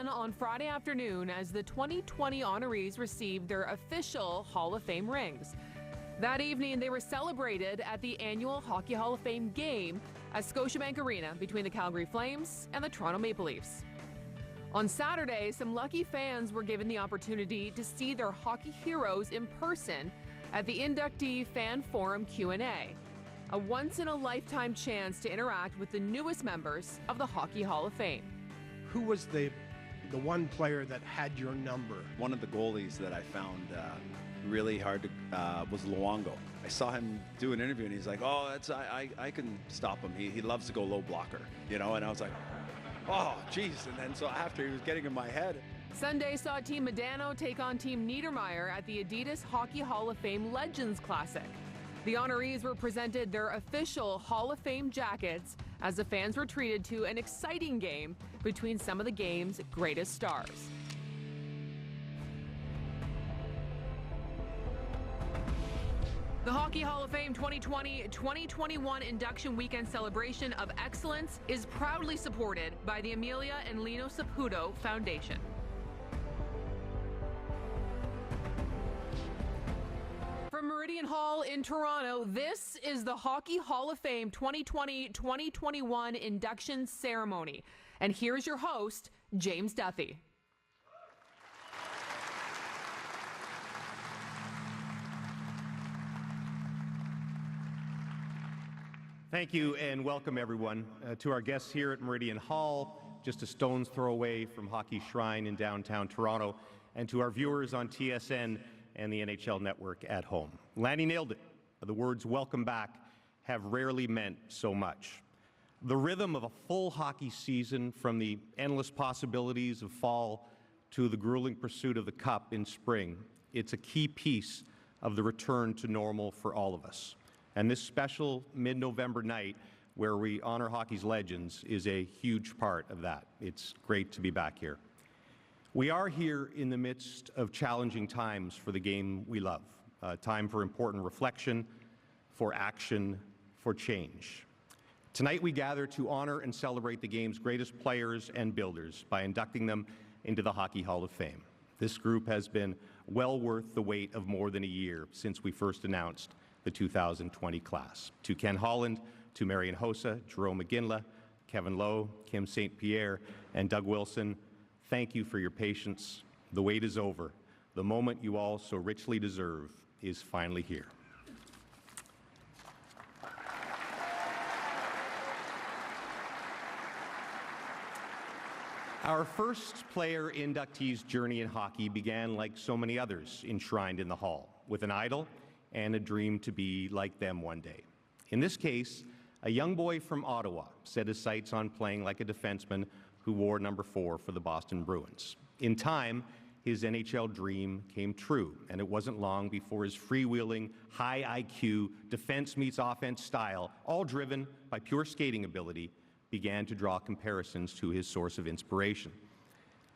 On Friday afternoon, as the 2020 honorees received their official Hall of Fame rings. That evening, they were celebrated at the annual Hockey Hall of Fame game at Scotiabank Arena between the Calgary Flames and the Toronto Maple Leafs. On Saturday, some lucky fans were given the opportunity to see their hockey heroes in person at the Inductee Fan Forum Q&A, a once-in-a-lifetime chance to interact with the newest members of the Hockey Hall of Fame. Who was the one player that had your number? One of the goalies that I found really hard to was Luongo. I saw him do an interview and he's like, "Oh, I can stop him. He loves to go low blocker, you know." And I was like, "Oh, geez!" And then so after he was getting in my head. Sunday saw Team Medano take on Team Niedermeyer at the Adidas Hockey Hall of Fame Legends Classic. The honorees were presented their official Hall of Fame jackets as the fans were treated to an exciting game between some of the game's greatest stars. The Hockey Hall of Fame 2020-2021 Induction Weekend Celebration of Excellence is proudly supported by the Amelia and Lino Saputo Foundation. From Meridian Hall in Toronto, this is the Hockey Hall of Fame 2020-2021 Induction Ceremony. And here's your host, James Duffy. Thank you and welcome everyone to our guests here at Meridian Hall, just a stone's throw away from Hockey Shrine in downtown Toronto, and to our viewers on TSN and the NHL Network at home. Lanny nailed it. The words "welcome back" have rarely meant so much. The rhythm of a full hockey season, from the endless possibilities of fall to the grueling pursuit of the cup in spring, it's a key piece of the return to normal for all of us. And this special mid-November night where we honor hockey's legends is a huge part of that. It's great to be back here. We are here in the midst of challenging times for the game we love, time for important reflection, for action, for change. Tonight we gather to honor and celebrate the game's greatest players and builders by inducting them into the Hockey Hall of Fame. This group has been well worth the wait of more than a year since we first announced the 2020 class. To Ken Holland, to Marian Hossa, Jerome McGinley, Kevin Lowe, Kim St. Pierre, and Doug Wilson, thank you for your patience. The wait is over. The moment you all so richly deserve is finally here. Our first player inductee's journey in hockey began like so many others enshrined in the Hall, with an idol and a dream to be like them one day. In this case, a young boy from Ottawa set his sights on playing like a defenseman who wore number 4 for the Boston Bruins. In time, his NHL dream came true, and it wasn't long before his freewheeling, high IQ, defense meets offense style, all driven by pure skating ability, began to draw comparisons to his source of inspiration.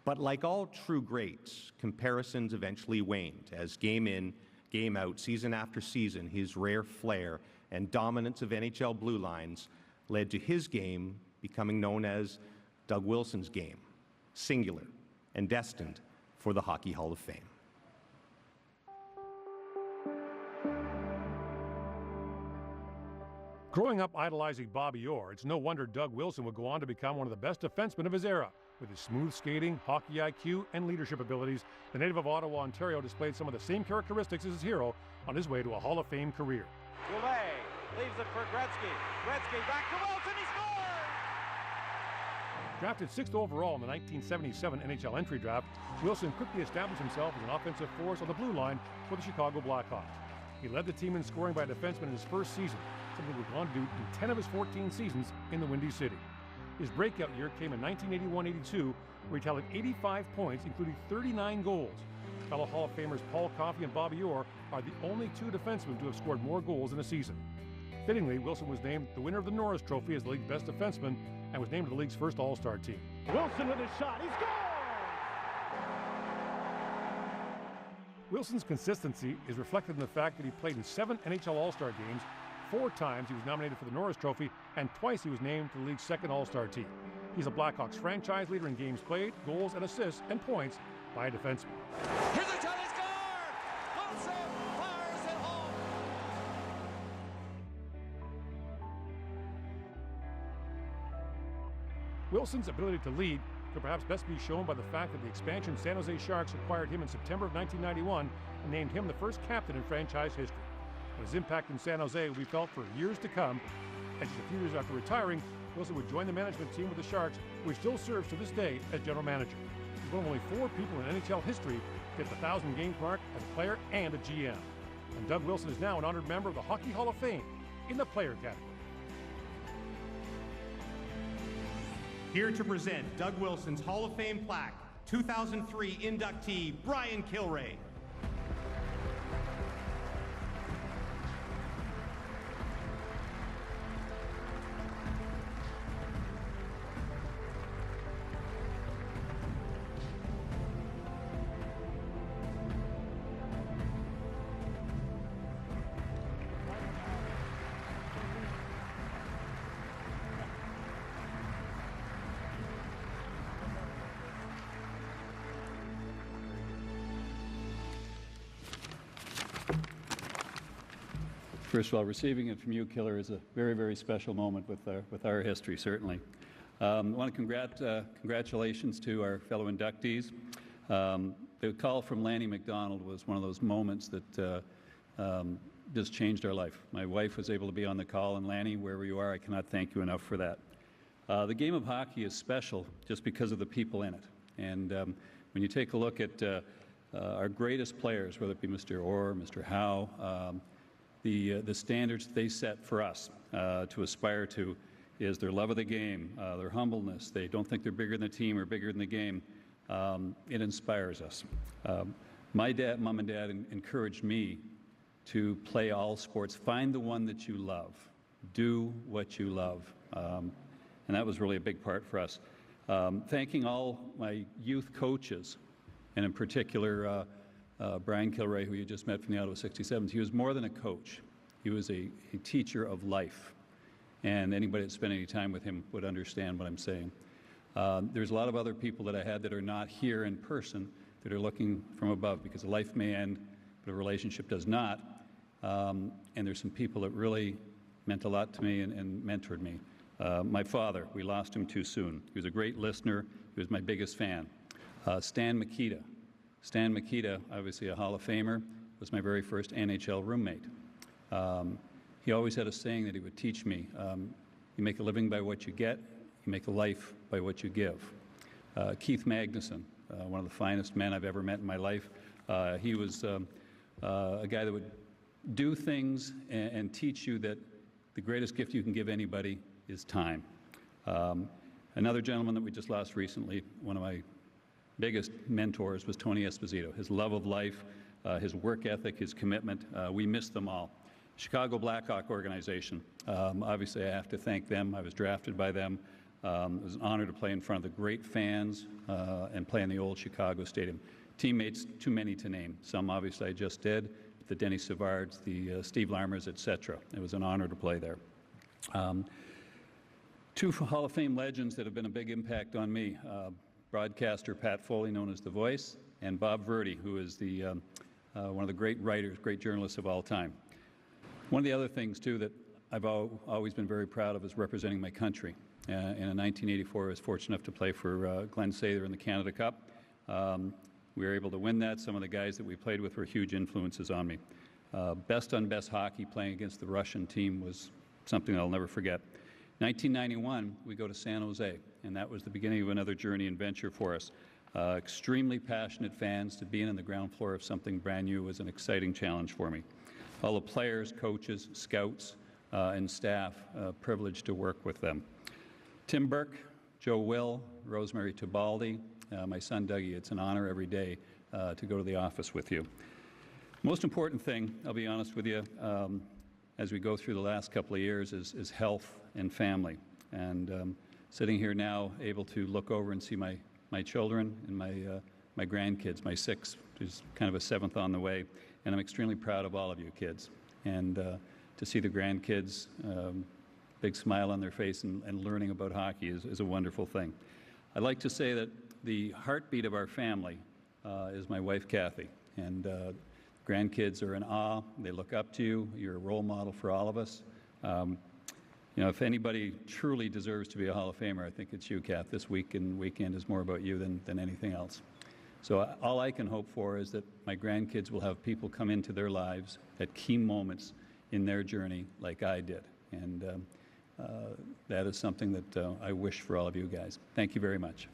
But like all true greats, comparisons eventually waned as game in, game out, season after season, his rare flair and dominance of NHL blue lines led to his game becoming known as Doug Wilson's game, singular and destined for the Hockey Hall of Fame. Growing up idolizing Bobby Orr, it's no wonder Doug Wilson would go on to become one of the best defensemen of his era. With his smooth skating, hockey IQ, and leadership abilities, the native of Ottawa, Ontario displayed some of the same characteristics as his hero on his way to a Hall of Fame career. Goulet leaves it for Gretzky. Gretzky back to Wilson, he scores! Drafted 6th overall in the 1977 NHL entry draft, Wilson quickly established himself as an offensive force on the blue line for the Chicago Blackhawks. He led the team in scoring by a defenseman in his first season, something he would go on to do in 10 of his 14 seasons in the Windy City. His breakout year came in 1981-82, where he tallied 85 points, including 39 goals. Fellow Hall of Famers Paul Coffey and Bobby Orr are the only 2 defensemen to have scored more goals in a season. Fittingly, Wilson was named the winner of the Norris Trophy as the league's best defenseman and was named to the league's first All-Star team. Wilson with his shot, he scores! Wilson's consistency is reflected in the fact that he played in 7 NHL All-Star games, 4 times he was nominated for the Norris Trophy, and twice he was named to the league's second All-Star team. He's a Blackhawks franchise leader in games played, goals and assists, and points by a defenseman. Here's a shot, he scored! Wilson fires it home! Wilson's ability to lead could perhaps best be shown by the fact that the expansion San Jose Sharks acquired him in September of 1991 and named him the first captain in franchise history. But his impact in San Jose will be felt for years to come. And just a few years after retiring, Wilson would join the management team with the Sharks, which still serves to this day as general manager. He's one of only 4 people in NHL history to hit the 1,000-game mark as a player and a GM. And Doug Wilson is now an honored member of the Hockey Hall of Fame in the player category. Here to present Doug Wilson's Hall of Fame plaque, 2003 inductee Brian Kilrea. First of all, receiving it from you, Killer, is a very, very special moment with our history, certainly. I want to congratulations to our fellow inductees. The call from Lanny McDonald was one of those moments that just changed our life. My wife was able to be on the call, and Lanny, wherever you are, I cannot thank you enough for that. The game of hockey is special just because of the people in it. And when you take a look at our greatest players, whether it be Mr. Orr, Mr. Howe, the standards they set for us to aspire to is their love of the game, their humbleness. They don't think they're bigger than the team or bigger than the game. It inspires us. My mom and dad encouraged me to play all sports. Find the one that you love. Do what you love. And that was really a big part for us. Thanking all my youth coaches, and in particular, Brian Kilrea, who you just met from the Ottawa 67s. He was more than a coach. He was a teacher of life. And anybody that spent any time with him would understand what I'm saying. There's a lot of other people that I had that are not here in person that are looking from above, because a life may end, but a relationship does not. And there's some people that really meant a lot to me and mentored me. My father, we lost him too soon. He was a great listener. He was my biggest fan. Stan Mikita. Stan Mikita, obviously a Hall of Famer, was my very first NHL roommate. He always had a saying that he would teach me. You make a living by what you get, you make a life by what you give. Keith Magnuson, one of the finest men I've ever met in my life. He was a guy that would do things and teach you that the greatest gift you can give anybody is time. Another gentleman that we just lost recently, one of my biggest mentors, was Tony Esposito. His love of life, his work ethic, his commitment, we miss them all. Chicago Blackhawk organization, obviously I have to thank them. I was drafted by them. It was an honor to play in front of the great fans and play in the old Chicago Stadium. Teammates, too many to name. Some obviously I just did, the Denny Savards, the Steve Larmers, etc. It was an honor to play there. 2 Hall of Fame legends that have been a big impact on me. Broadcaster Pat Foley, known as The Voice, and Bob Verdi, who is the, one of the great writers, great journalists of all time. One of the other things, too, that I've always been very proud of is representing my country. In 1984, I was fortunate enough to play for Glenn Sather in the Canada Cup. We were able to win that. Some of the guys that we played with were huge influences on me. Best on best hockey playing against the Russian team was something I'll never forget. 1991, we go to San Jose, and that was the beginning of another journey and venture for us. Extremely passionate fans. To be in the ground floor of something brand new was an exciting challenge for me. All the players, coaches, scouts, and staff, privileged to work with them. Tim Burke, Joe Will, Rosemary Tibaldi, my son Dougie, it's an honor every day to go to the office with you. Most important thing, I'll be honest with you, as we go through the last couple of years is health and family. And sitting here now, able to look over and see my children and my grandkids, my 6th, who's kind of a 7th on the way. And I'm extremely proud of all of you kids. And to see the grandkids big smile on their face and learning about hockey is a wonderful thing. I'd like to say that the heartbeat of our family is my wife, Kathy, and grandkids are in awe. They look up to you. You're a role model for all of us. You know, if anybody truly deserves to be a Hall of Famer, I think it's you, Kath. This week and weekend is more about you than anything else. So all I can hope for is that my grandkids will have people come into their lives at key moments in their journey like I did. And that is something that I wish for all of you guys. Thank you very much.